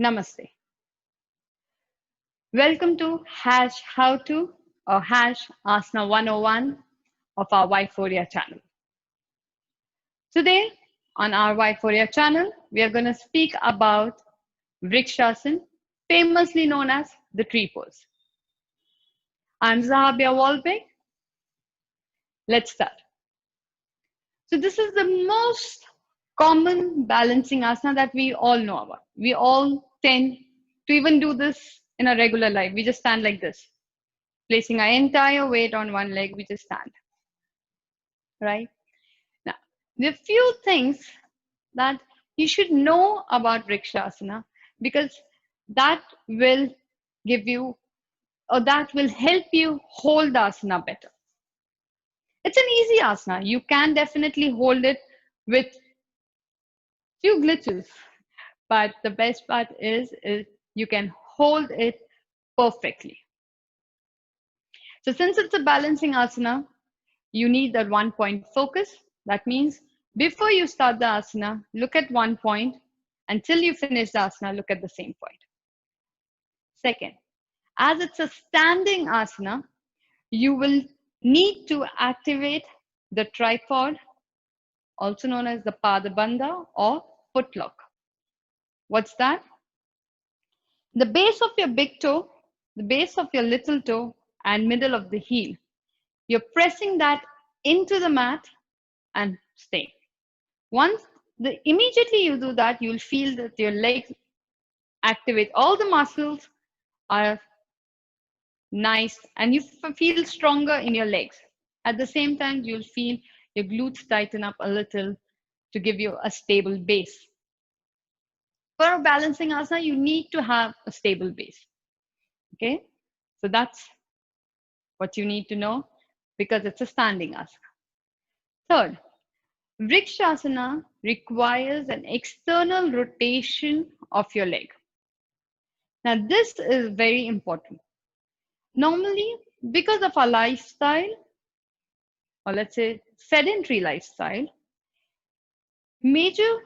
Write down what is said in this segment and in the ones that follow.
Namaste. Welcome to hash how to or hash asana 101 of our Yphoria channel. Today on our Yphoria channel, we are going to speak about Vrksasana, famously known as the tree pose. I'm Zahabia Walbeck. Let's start. So this is the most common balancing asana that we all know about. We all tend to even do this in a regular life. We just stand like this, placing our entire weight on one leg, we just stand, right? Now, there are few things that you should know about Vrksasana because that will give you or that will help you hold the asana better. It's an easy asana. You can definitely hold it with few glitches, but the best part is you can hold it perfectly. So since it's a balancing asana, you need that one point focus. That means before you start the asana, look at one point. Until you finish the asana, look at the same point. Second, as it's a standing asana, you will need to activate the tripod, also known as the bandha or footlock. What's that? The base of your big toe, the base of your little toe, and middle of the heel. You're pressing that into the mat and stay. Once immediately you do that, you'll feel that your legs activate. All the muscles are nice and you feel stronger in your legs. At the same time, you'll feel your glutes tighten up a little to give you a stable base. For a balancing asana, you need to have a stable base. Okay, so that's what you need to know because it's a standing asana. Third, Vrksasana requires an external rotation of your leg. Now, this is very important. Normally, because of our lifestyle, or let's say sedentary lifestyle, major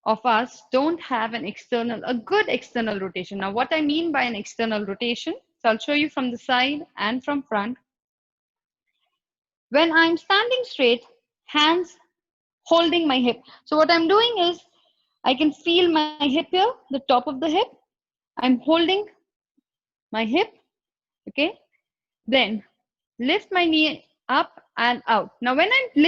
of us don't have a good external rotation. Now, what I mean by an external rotation, so I'll show you from the side and from front. When I'm standing straight, hands holding my hip. So what I'm doing is I can feel my hip here, the top of the hip. I'm holding my hip, okay? Then lift my knee up and out. Now when I'm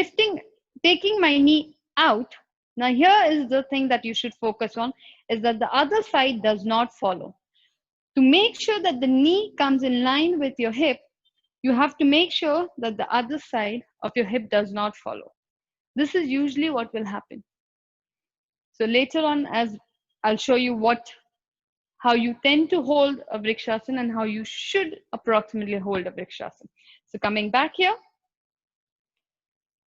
taking my knee out, now here is the thing that you should focus on is that the other side does not follow. To make sure that the knee comes in line with your hip, you have to make sure that the other side of your hip does not follow. This is usually what will happen. So later on, as I'll show you how you tend to hold a Vrksasana and how you should approximately hold a Vrksasana. So coming back here.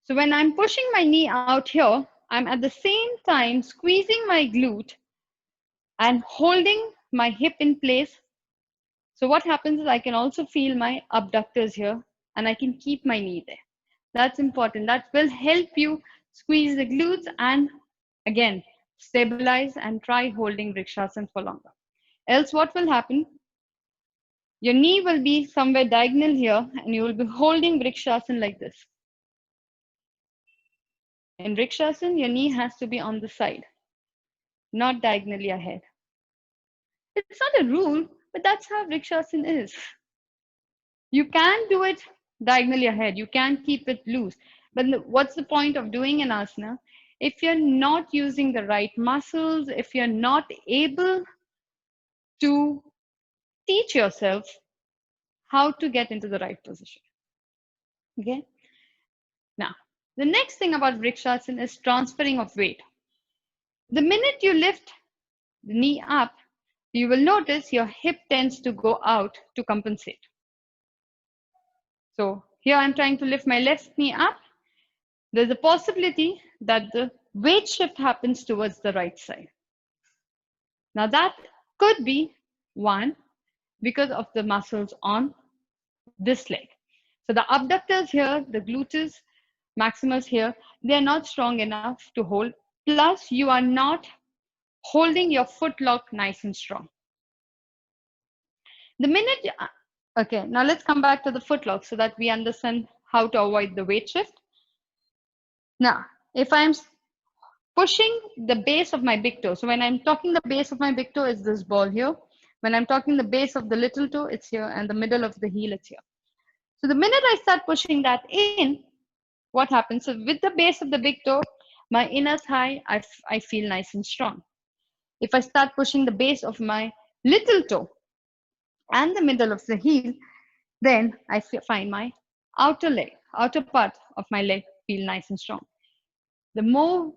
So when I'm pushing my knee out here, I'm at the same time squeezing my glute and holding my hip in place. So what happens is I can also feel my abductors here and I can keep my knee there. That's important. That will help you squeeze the glutes and again, stabilize and try holding Vrksasana for longer. Else what will happen? Your knee will be somewhere diagonal here and you will be holding Vrksasana like this. In Vrksasana, your knee has to be on the side, not diagonally ahead. It's not a rule, but that's how Vrksasana is. You can do it diagonally ahead. You can keep it loose. But what's the point of doing an asana? If you're not using the right muscles, if you're not able to teach yourself how to get into the right position. Okay. Now, the next thing about Vrksasana is transferring of weight. The minute you lift the knee up, you will notice your hip tends to go out to compensate. So here I'm trying to lift my left knee up. There's a possibility that the weight shift happens towards the right side. Now that could be one because of the muscles on this leg. So the abductors here, the gluteus maximus here, they're not strong enough to hold. Plus you are not holding your foot lock nice and strong. The minute, okay, now let's come back to the foot lock so that we understand how to avoid the weight shift. Now, if I'm pushing the base of my big toe, so when I'm talking the base of my big toe, is this ball here. When I'm talking the base of the little toe, it's here, and the middle of the heel, it's here. So the minute I start pushing that in, what happens? So with the base of the big toe, my inner thigh, I feel nice and strong. If I start pushing the base of my little toe and the middle of the heel, then I find my outer part of my leg feel nice and strong. The more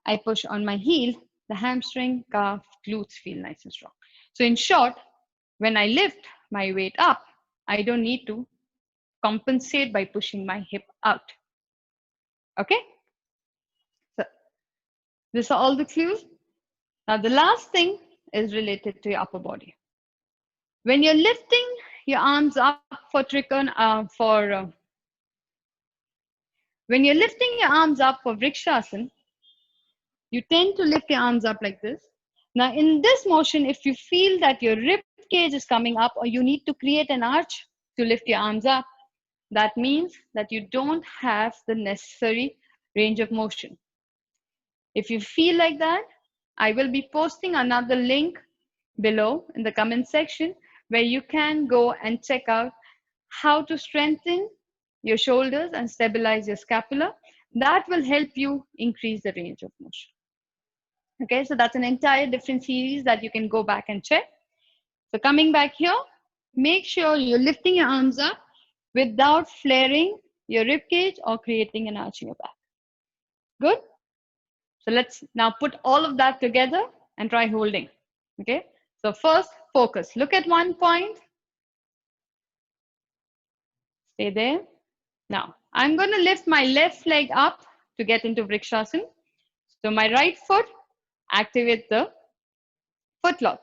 I push on my heel, the hamstring, calf, glutes feel nice and strong. So in short, when I lift my weight up, I don't need to compensate by pushing my hip out. Okay? So these are all the clues. Now the last thing is related to your upper body. When you're lifting your arms up when you're lifting your arms up for Vrksasana, you tend to lift your arms up like this. Now in this motion, if you feel that your rib cage is coming up or you need to create an arch to lift your arms up, that means that you don't have the necessary range of motion. If you feel like that, I will be posting another link below in the comment section where you can go and check out how to strengthen your shoulders and stabilize your scapula. That will help you increase the range of motion. Okay, so that's an entire different series that you can go back and check. So coming back here, make sure you're lifting your arms up without flaring your rib cage or creating an arch in your back. Good? So let's now put all of that together and try holding. Okay, so first focus. Look at one point. Stay there. Now, I'm going to lift my left leg up to get into Vrksasana. So my right foot, activate the foot lock.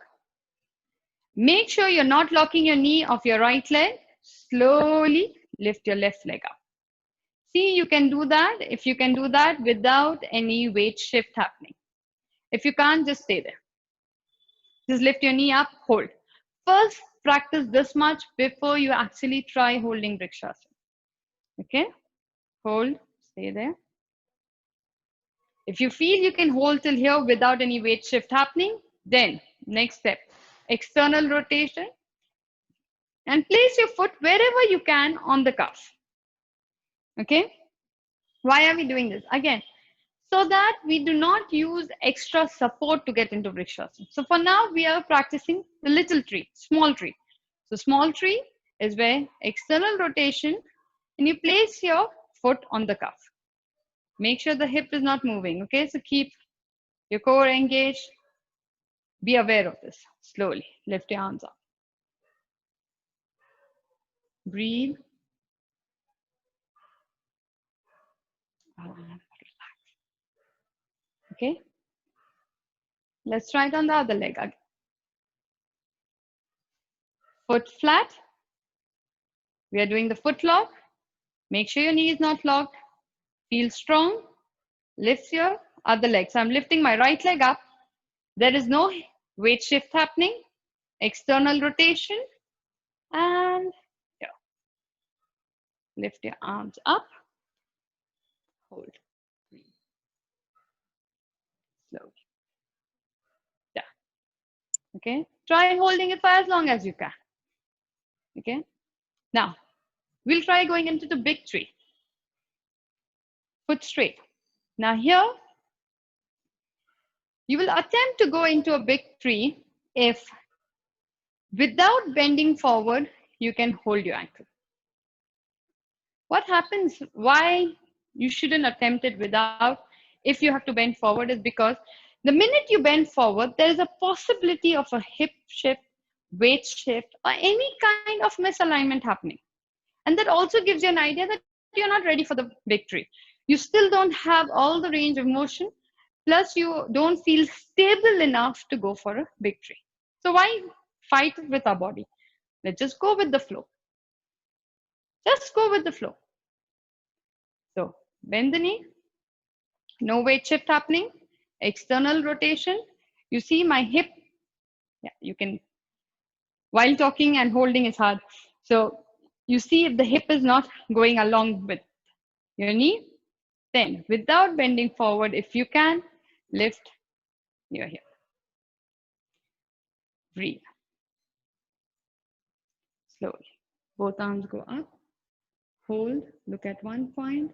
Make sure you're not locking your knee of your right leg. Slowly lift your left leg up. See, you can do that. If you can do that without any weight shift happening. If you can't, just stay there. Just lift your knee up, hold. First, practice this much before you actually try holding Vrksasana. Okay? Hold, stay there. If you feel you can hold till here without any weight shift happening, then next step, external rotation. And place your foot wherever you can on the cuff. Okay? Why are we doing this? Again, so that we do not use extra support to get into Vrksasana. So for now, we are practicing the little tree, small tree. So small tree is where external rotation, and you place your foot on the cuff. Make sure the hip is not moving, okay? So keep your core engaged. Be aware of this. Slowly lift your arms up. Breathe. Okay? Let's try it on the other leg again. Foot flat. We are doing the foot lock. Make sure your knee is not locked. Feel strong. Lift your other leg. So I'm lifting my right leg up. There is no weight shift happening. External rotation. And here. Lift your arms up. Hold. Breathe. Slowly. Yeah. Okay. Try holding it for as long as you can. Okay. Now, we'll try going into the big tree. Foot straight. Now here, you will attempt to go into a big tree if without bending forward, you can hold your ankle. What happens, why you shouldn't attempt it without, if you have to bend forward, is because the minute you bend forward, there is a possibility of a hip shift, weight shift, or any kind of misalignment happening. And that also gives you an idea that you're not ready for the big tree. You still don't have all the range of motion, plus you don't feel stable enough to go for a big tree. So why fight with our body? Let's just go with the flow. Just go with the flow. So bend the knee, no weight shift happening, external rotation. You see my hip. Yeah, you can, while talking and holding is hard. So you see if the hip is not going along with your knee, then without bending forward, if you can, lift your hip. Breathe. Slowly. Both arms go up. Hold. Look at one point.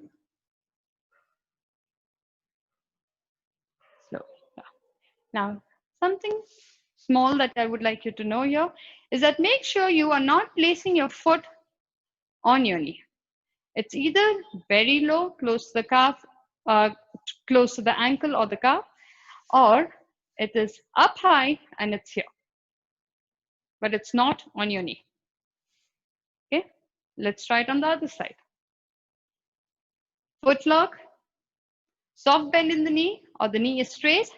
Slowly. Now, something small that I would like you to know here is that make sure you are not placing your foot on your knee. It's either very low, close to the calf, close to the ankle or the calf, or it is up high and it's here, but it's not on your knee. Okay, let's try it on the other side. Foot lock, soft bend in the knee, or the knee is straight.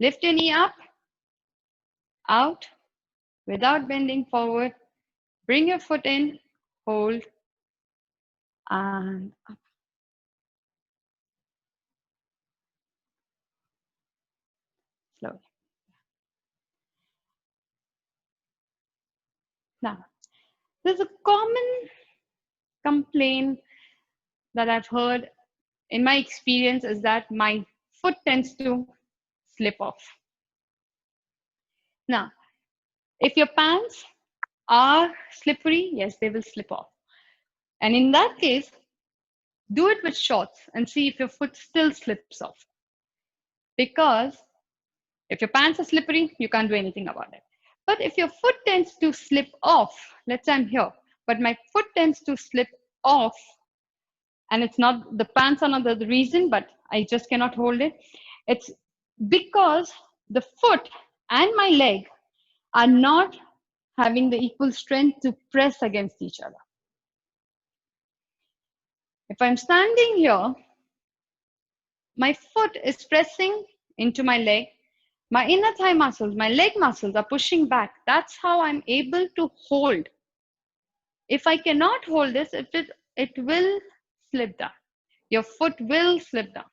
Lift your knee up, out, without bending forward. Bring your foot in, hold, and up. Slowly. Now, there's a common complaint that I've heard in my experience is that my foot tends to slip off. Now, if your pants are slippery, yes, they will slip off. And in that case, do it with shorts and see if your foot still slips off. Because if your pants are slippery, you can't do anything about it. But if your foot tends to slip off, let's say I'm here, but my foot tends to slip off, and it's not, the pants are not the reason, but I just cannot hold it. It's because the foot and my leg are not having the equal strength to press against each other. If I'm standing here, my foot is pressing into my leg. My inner thigh muscles, my leg muscles are pushing back. That's how I'm able to hold. If I cannot hold this, it will slip down. Your foot will slip down.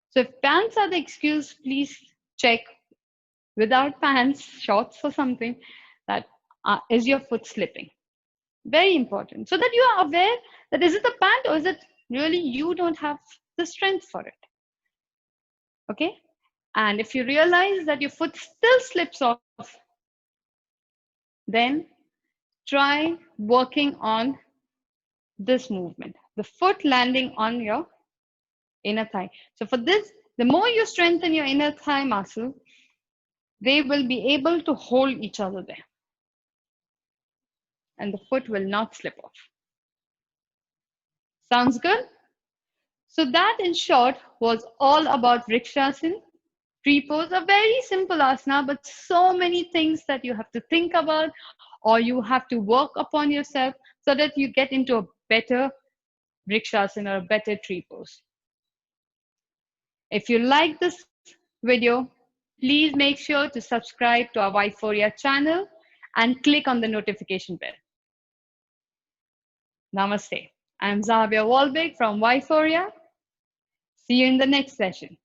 So if pants are the excuse, please check without pants, shorts or something, that is your foot slipping. Very important. So that you are aware that is it the pant or is it really you don't have the strength for it. Okay? And if you realize that your foot still slips off, then try working on this movement, the foot landing on your inner thigh. So for this, the more you strengthen your inner thigh muscle, they will be able to hold each other there. And the foot will not slip off. Sounds good? So that in short was all about Vrksasana. Tree pose, a very simple asana, but so many things that you have to think about or you have to work upon yourself so that you get into a better Vrksasana or a better tree pose. If you like this video, please make sure to subscribe to our Yphoria channel and click on the notification bell. Namaste. I'm Zahabia Walbeck from Yphoria. See you in the next session.